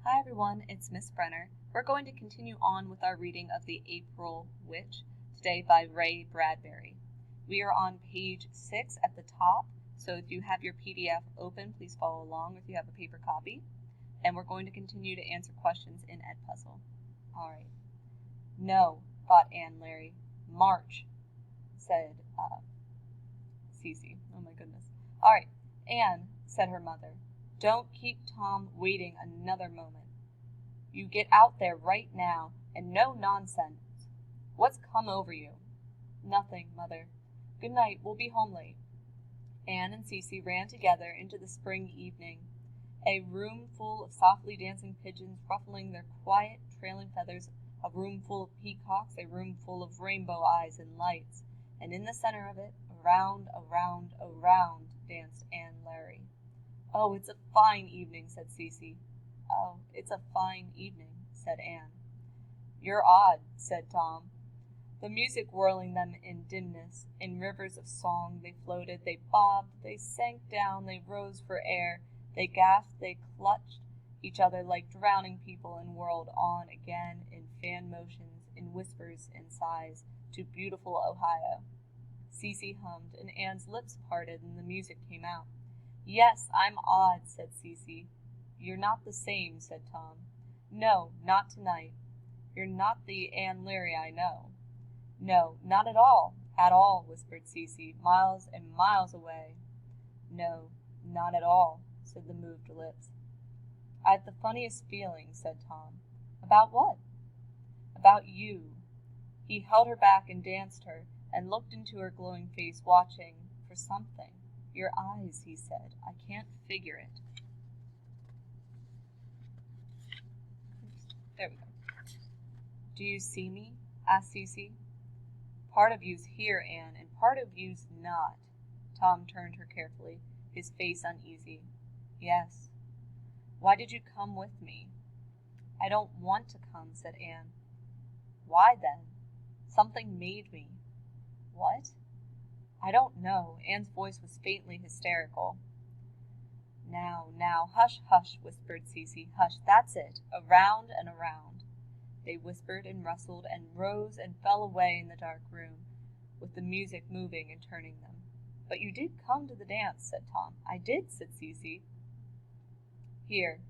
Hi everyone, it's Miss Brenner. We're going to continue on with our reading of The April Witch, today by Ray Bradbury. We are on page 6 at the top, so if you have your PDF open, please follow along if you have a paper copy. And we're going to continue to answer questions in Edpuzzle. Alright. No, thought Anne Larry. March, said Cece. Oh my goodness. Alright, Anne, said her mother, don't keep Tom waiting another moment. You get out there right now, and no nonsense. What's come over you? Nothing, Mother. Good night, we'll be home late. Anne and Cece ran together into the spring evening. A room full of softly dancing pigeons ruffling their quiet, trailing feathers, a room full of peacocks, a room full of rainbow eyes and lights, and in the center of it, around, danced Anne Larry. Oh, it's a fine evening, said Cece. Oh, it's a fine evening, said Anne. You're odd, said Tom. The music whirling them in dimness, in rivers of song, they floated, they bobbed, they sank down, they rose for air, they gasped, they clutched each other like drowning people and whirled on again in fan motions, in whispers and sighs, to beautiful Ohio. Cece hummed, and Anne's lips parted, and the music came out. Yes, I'm odd, said Cece. You're not the same, said Tom. No, not tonight. You're not the Anne Larry I know. No, not at all, whispered Cece, miles and miles away. No, not at all, said the moved lips. I've the funniest feeling, said Tom. About what? About you. He held her back and danced her, and looked into her glowing face, watching for something. Your eyes, he said. I can't figure it. There we go. Do you see me? Asked Cece. Part of you's here, Anne, and part of you's not. Tom turned her carefully, his face uneasy. Yes. Why did you come with me? I don't want to come, said Anne. Why then? Something made me. What? I don't know. Anne's voice was faintly hysterical. Now, hush, hush, whispered Cece. Hush, that's it. Around and around. They whispered and rustled and rose and fell away in the dark room, with the music moving and turning them. But you did come to the dance, said Tom. I did, said Cece. Here.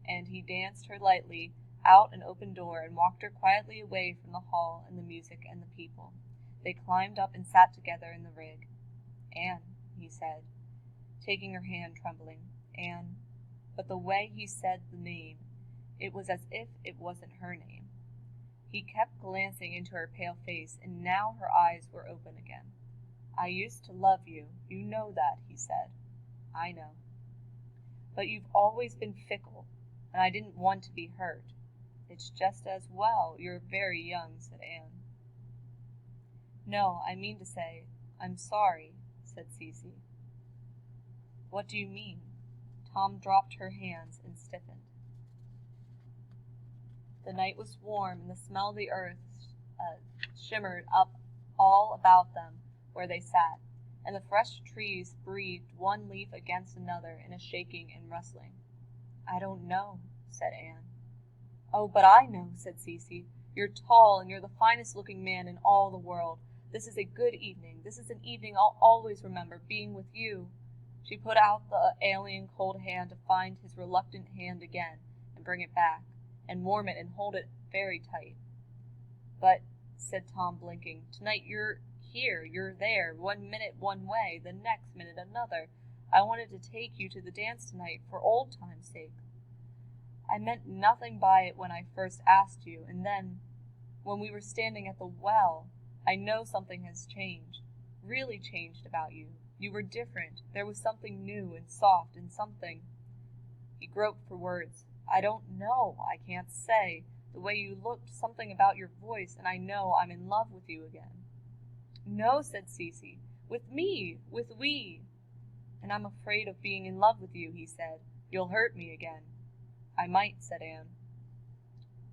And he danced her lightly out an open door and walked her quietly away from the hall and the music and the people. They climbed up and sat together in the rig. Anne, he said, taking her hand, trembling. Anne. But the way he said the name, it was as if it wasn't her name. He kept glancing into her pale face, and now her eyes were open again. I used to love you. You know that, he said. I know. But you've always been fickle, and I didn't want to be hurt. It's just as well. You're very young, said Anne. No, I mean to say, I'm sorry, said Cece. What do you mean? Tom dropped her hands and stiffened. The night was warm, and the smell of the earth shimmered up all about them where they sat, and the fresh trees breathed one leaf against another in a shaking and rustling. I don't know, said Anne. Oh, but I know, said Cece. You're tall, and you're the finest-looking man in all the world. This is a good evening. This is an evening I'll always remember, being with you. She put out the alien cold hand to find his reluctant hand again, and bring it back, and warm it and hold it very tight. But, said Tom, blinking, tonight you're here, you're there, 1 minute one way, the next minute another. I wanted to take you to the dance tonight for old time's sake. I meant nothing by it when I first asked you, and then, when we were standing at the well, I know something has changed, really changed about you. You were different. There was something new and soft and something. He groped for words. I don't know. I can't say. The way you looked, something about your voice, and I know I'm in love with you again. No, said Cece. With me. With we. And I'm afraid of being in love with you, he said. You'll hurt me again. I might, said Anne.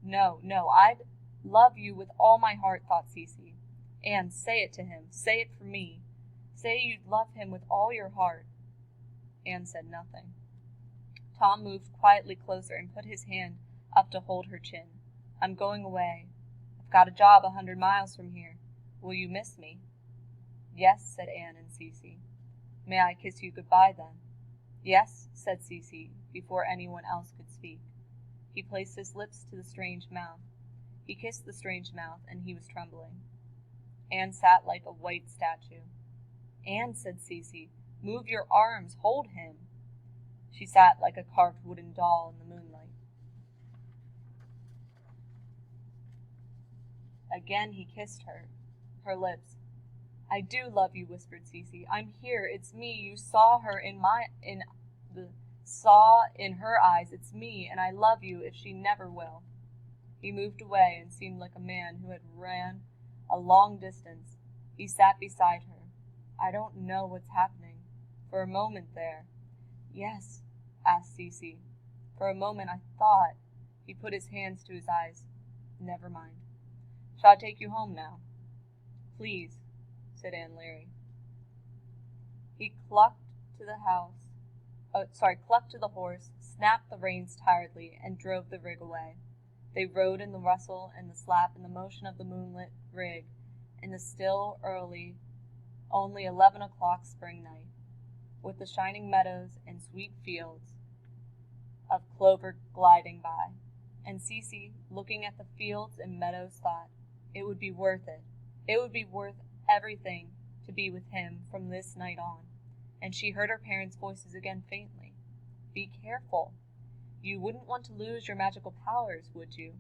No, I'd love you with all my heart, thought Cece. Anne, say it to him. Say it for me. Say you'd love him with all your heart. Anne said nothing. Tom moved quietly closer and put his hand up to hold her chin. I'm going away. I've got a job 100 miles from here. Will you miss me? Yes, said Anne and Cecy. May I kiss you goodbye, then? Yes, said Cecy, before anyone else could speak. He placed his lips to the strange mouth. He kissed the strange mouth, and he was trembling. Anne sat like a white statue. Anne, said Cecy, move your arms, hold him. She sat like a carved wooden doll in the moonlight. Again he kissed her lips. I do love you, whispered Cecy. I'm here. It's me. You saw her saw in her eyes. It's me, and I love you if she never will. He moved away and seemed like a man who had ran a long distance. He sat beside her. I don't know what's happening. For a moment there. Yes, asked Cecy. For a moment I thought. He put his hands to his eyes. Never mind. Shall I take you home now? Please, said Anne Leary. He clucked to the horse, snapped the reins tiredly, and drove the rig away. They rode in the rustle and the slap and the motion of the moonlit rig in the still, early, only 11 o'clock spring night, with the shining meadows and sweet fields of clover gliding by. And Cecy, looking at the fields and meadows, thought, it would be worth it. It would be worth everything to be with him from this night on. And she heard her parents' voices again faintly. Be careful. You wouldn't want to lose your magical powers, would you?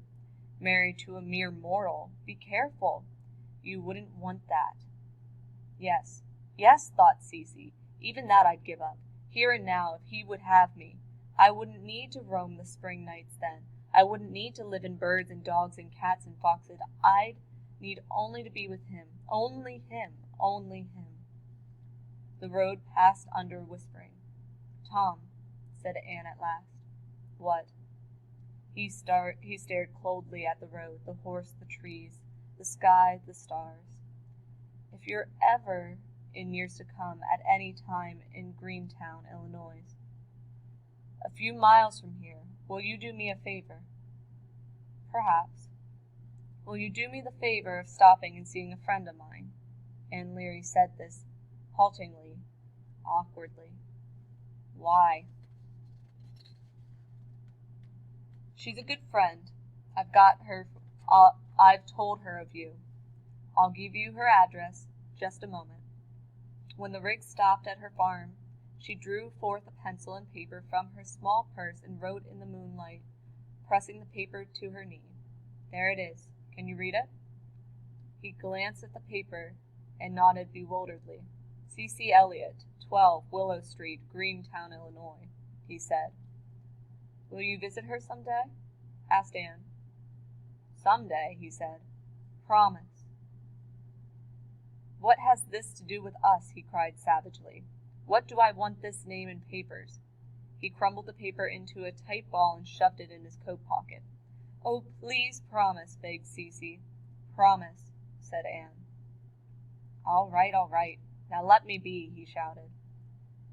Married to a mere mortal. Be careful. You wouldn't want that. Yes, thought Cecy. Even that I'd give up. Here and now, if he would have me. I wouldn't need to roam the spring nights then. I wouldn't need to live in birds and dogs and cats and foxes. I'd need only to be with him. Only him. Only him. The road passed under whispering. Tom, said Anne at last. What? He stared coldly at the road, the horse, the trees, the sky, the stars. If you're ever, in years to come, at any time in Greentown, Illinois, a few miles from here, will you do me a favor? Perhaps. Will you do me the favor of stopping and seeing a friend of mine? Anne Leary said this, haltingly, awkwardly. Why? She's a good friend. I've told her of you. I'll give you her address. Just a moment. When the rig stopped at her farm, she drew forth a pencil and paper from her small purse and wrote in the moonlight, pressing the paper to her knee. There it is. Can you read it? He glanced at the paper and nodded bewilderedly. C.C. Elliott, 12 Willow Street, Greentown, Illinois, he said. Will you visit her some day? Asked Anne. Some day, he said. Promise. What has this to do with us? He cried savagely. What do I want this name in papers? He crumbled the paper into a tight ball and shoved it in his coat pocket. Oh, please promise, begged Cecy. Promise, said Anne. All right. Now let me be, he shouted.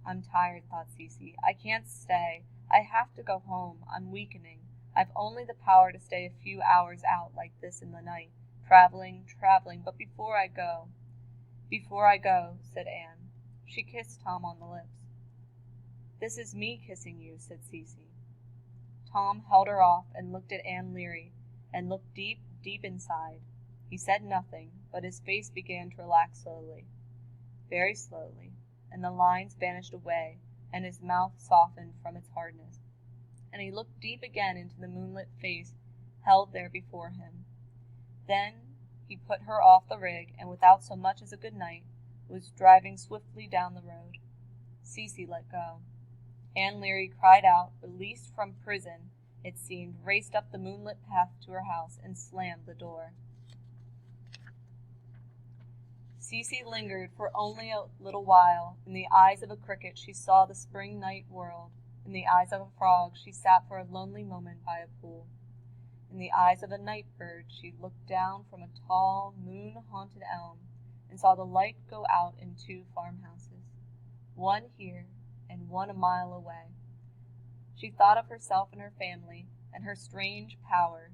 I'm tired, thought Cecy. I can't stay. I have to go home. I'm weakening. I've only the power to stay a few hours out like this in the night, traveling, but before I go, said Anne. She kissed Tom on the lips. This is me kissing you, said Cecy. Tom held her off and looked at Anne Leary, and looked deep, deep inside. He said nothing, but his face began to relax slowly, very slowly, and the lines vanished away, and his mouth softened from its hardness, and he looked deep again into the moonlit face held there before him. Then he put her off the rig, and without so much as a good night, was driving swiftly down the road. Cecy let go. Anne Leary cried out, released from prison, it seemed, raced up the moonlit path to her house, and slammed the door. Cecy lingered for only a little while. In the eyes of a cricket she saw the spring night world. In the eyes of a frog she sat for a lonely moment by a pool. In the eyes of a night bird she looked down from a tall, moon-haunted elm, and saw the light go out in 2 farmhouses, one here and one a mile away. She thought of herself and her family, and her strange power,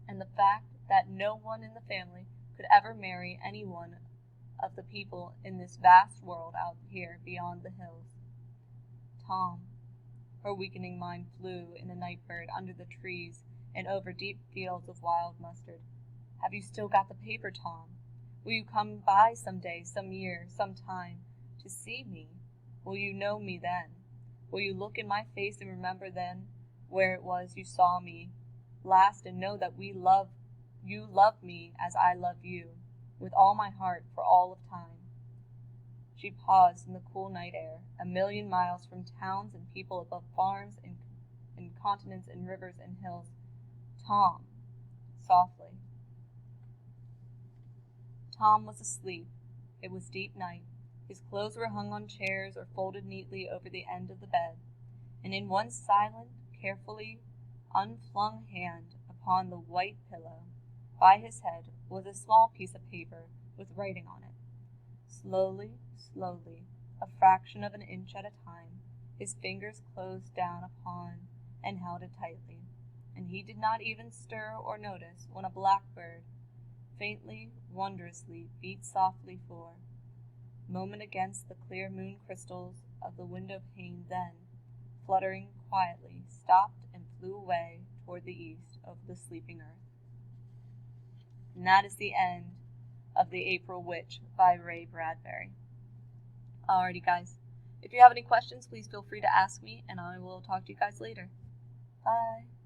and the fact that no one in the family could ever marry any one of the people in this vast world out here beyond the hills. Tom. Her weakening mind flew in a night bird under the trees and over deep fields of wild mustard. Have you still got the paper, Tom? Will you come by some day, some year, some time, to see me? Will you know me then? Will you look in my face and remember then where it was you saw me last, and know that you love me as I love you, with all my heart for all of time? She paused in the cool night air, a million miles from towns and people, above farms and continents and rivers and hills. Tom, softly. Tom was asleep. It was deep night. His clothes were hung on chairs or folded neatly over the end of the bed, and in one silent, carefully unflung hand upon the white pillow by his head was a small piece of paper with writing on it. Slowly, slowly, a fraction of an inch at a time, his fingers closed down upon and held it tightly, and he did not even stir or notice when a blackbird, faintly, wondrously, beat softly for a moment against the clear moon crystals of the window pane, then, fluttering quietly, stopped and flew away toward the east over the sleeping earth. And that is the end of The April Witch by Ray Bradbury. Alrighty, guys. If you have any questions, please feel free to ask me, and I will talk to you guys later. Bye.